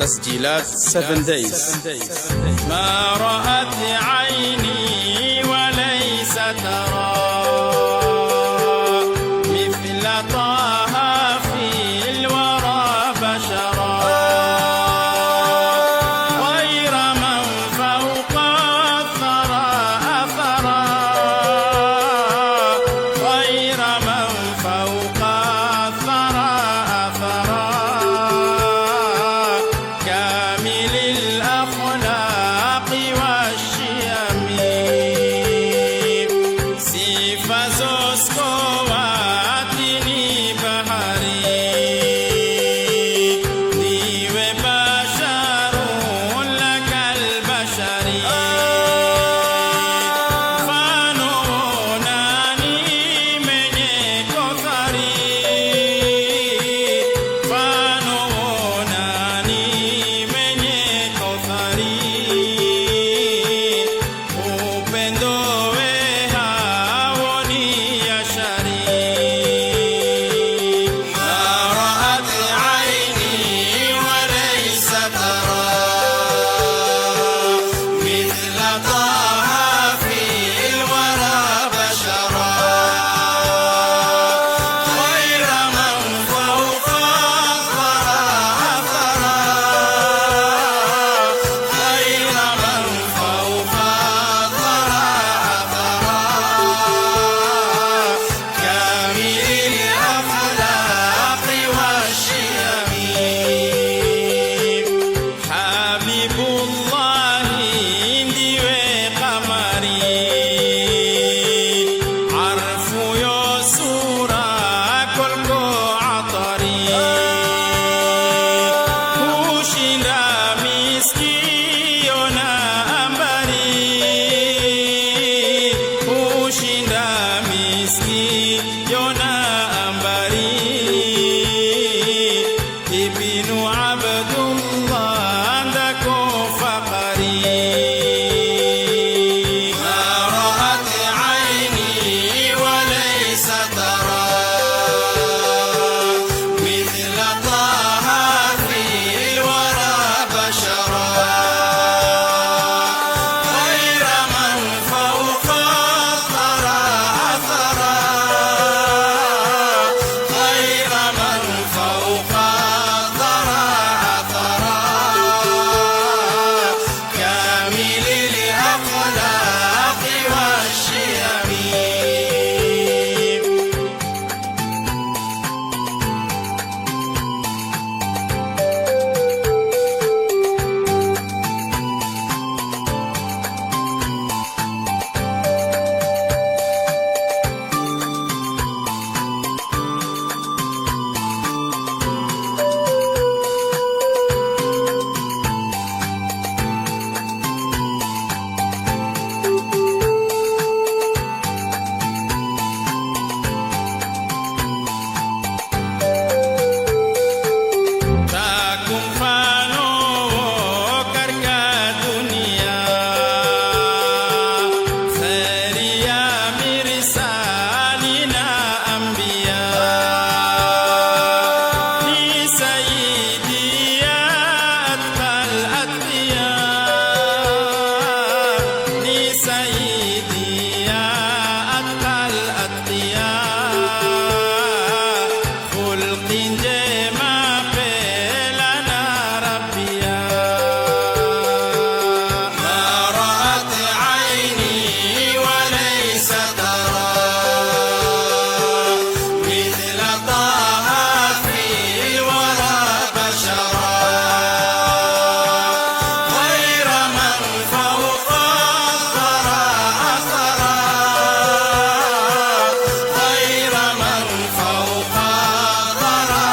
تسجيلات 7 days. ما رأت عيني وليس ترى مثل طه في الورى بشرا غير من فوق الثرى أثرا غير من فوق الثرى أثرا كامل الأخلاق والشيم سيفازوس قواتني بحري نيوي بشر لك البشري فانوناني مني كثري فانوناني مني كثري upendo haoni ya shari ما رأت عيني وليس ترى مثل طه في الورى بشرا غير من فوق الثرى أثرا غير من فوق الثرى أثرا كامل الأخلاق والشيم حبيب الله ndiwe قمري عرف يسورا كلكو عطري kushinda miskio na ambari kushinda miskio na ambari ibnu abdullah ndako faqari ما رأت عيني وليس ترى مثل طه في الورى بشرا غير من فوق الثرى أثرا غير من فوق الثرى أثرا كامل الأخلاق والشيم Takung fano karka dunia Khairia mirsalina anbiya Li sayyidi atqal atqiya Li sayyidi atqal atqiya خلق جما لنا ربيا ما رأت عيني وليس ترى مثل طه في الورى بشرا غير من فوق الثرى أثرا غير من فوق الثرى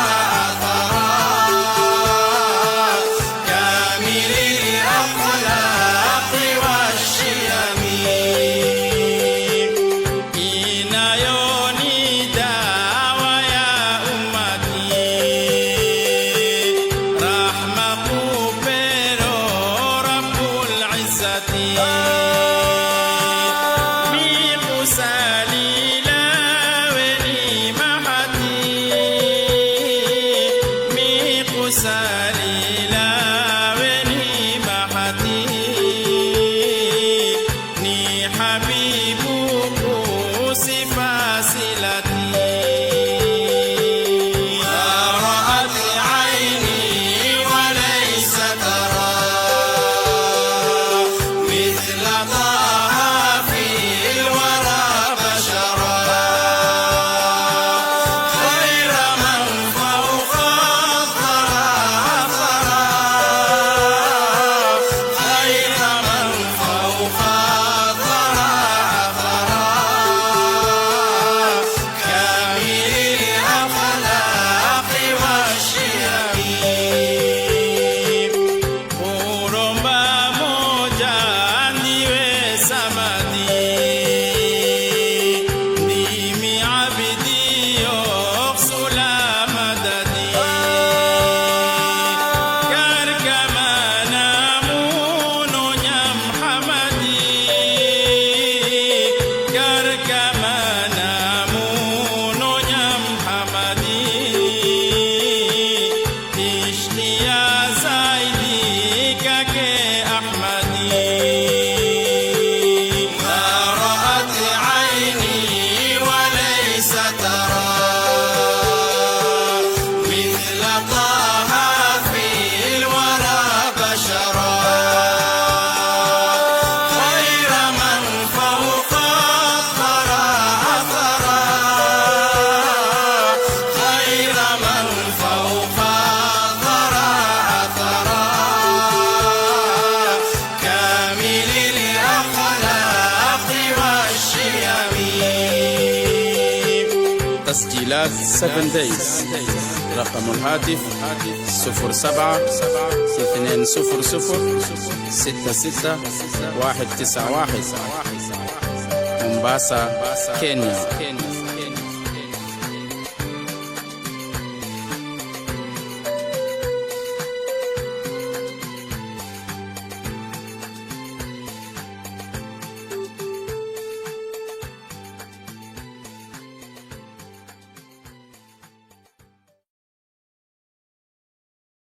ميلاد 7 days. رقم الهاتف 07-200-66191. مومباسا، كينيا.